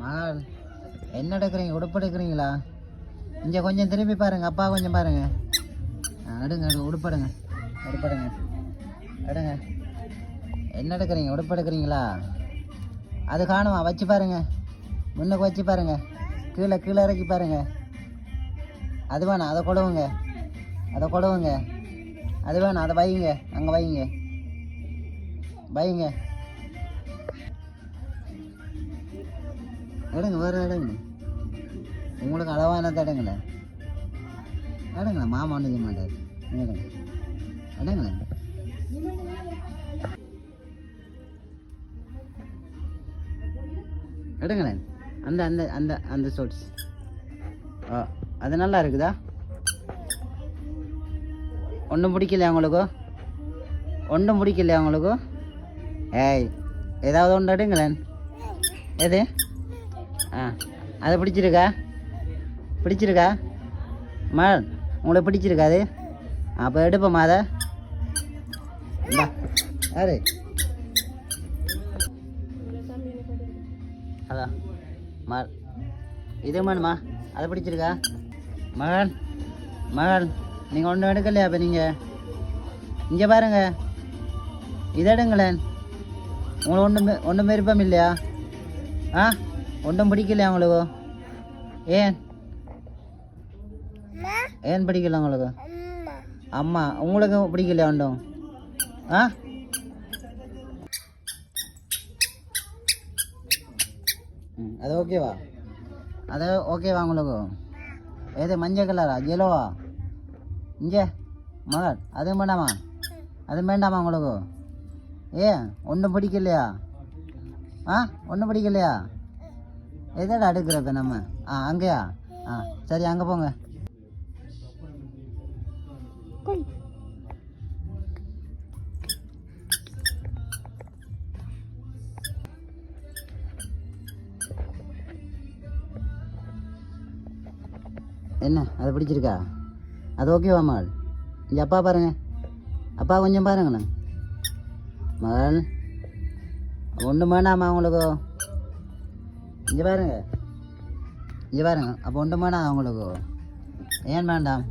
மகள் என்ன எடுக்கிறீங்க? உடுப்பு எடுக்கிறீங்களா? இங்கே கொஞ்சம் திரும்பி பாருங்க, அப்பா கொஞ்சம் பாருங்க. எடுங்க உடுப்படுங்க, உடுப்படுங்க, எடுங்க. என்ன எடுக்கிறீங்க? உடுப்பு எடுக்கிறீங்களா? அது காணுமா? வச்சு பாருங்க, முன்னுக்கு வச்சு பாருங்க, கீழே கீழே இறக்கி பாருங்க. அது வேணாம், அதை கொடுவுங்க, அதை கொடுவுங்க. அது வேணாம், அதை வைங்க, அங்கே வைங்க, வைங்க. எடுங்க, வேறு எடுங்க. உங்களுக்கு அளவானதை எடுங்களேன், எடுங்களேன். மாமா ஒன்று செய்ய மாட்டார். எடுங்க, எடுங்களேன். எடுங்களேன். அந்த அந்த அந்த அந்த ஷோட்ஸ் அது நல்லா இருக்குதா? ஒன்றும் பிடிக்கலையா உங்களுக்கு? ஒன்றும் பிடிக்கலையா உங்களுக்கு? ஏய், ஏதாவது ஒன்று எடுங்களேன். எது? அது பிடிச்சிருக்கா? பிடிச்சிருக்கா மகள்? உங்களுக்கு பிடிச்சிருக்கா அது? அப்போ எடுப்போம்மா அதை. யாரு? அதான் மகள், இது வேணுமா? அதை பிடிச்சிருக்கா மகள்? மகள், நீங்கள் ஒன்றும் எடுக்கலையா? அப்போ நீங்கள் இங்கே பாருங்க, இதை எடுங்களேன். உங்களுக்கு ஒன்றும் விருப்பம் இல்லையா? ஒன்றும் பிடிக்கலையா உங்களுக்கு? ஏன் ஏன் பிடிக்கல உங்களுக்கு? அம்மா உங்களுக்கு பிடிக்கலையா ஒன்றும்? அது ஓகேவா? அது ஓகேவா உங்களுக்கு? ஏது மஞ்சள் கலரா, ஜெலோவா? இங்கே மகள், அதுவும் வேண்டாமா? அதுவும் வேண்டாமா உங்களுக்கு? ஏன் ஒன்றும் பிடிக்கலையா? ஒன்றும் பிடிக்கலையா? எதடா அடுக்கிறப்ப நம்ம? அங்கேயா? சரி, அங்கே போங்க. என்ன அது பிடிச்சிருக்கா? அது ஓகேவா மகள்? இங்கே அப்பா பாருங்க, அப்பா கொஞ்சம் பாருங்களேன். மகள் ஒன்றும் வேண்டாமா உங்களுக்கு? இங்கே பாருங்க, இங்கே பாருங்க. அப்போ ஒன்றும் வேண்டாம் உங்களுக்கு? ஏன் வேண்டாம்?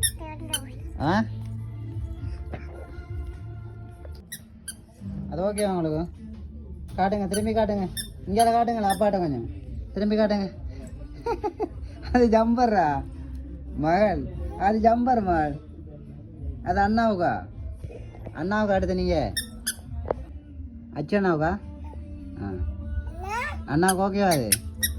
அது ஓகேவா உங்களுக்கு? காட்டுங்க, திரும்பி காட்டுங்க. இங்கே காட்டுங்களா அப்பாட்ட கொஞ்சம் திரும்பி காட்டுங்க. அது ஜம்பர்ரா மகள், அது ஜம்பர் மகள். அது அண்ணாவுக்கா? அண்ணாவுக்கா அடுத்து நீங்கள் அச்சு அண்ணாவுக்கா? அண்ணாவுக்கு ஓகேவா அது?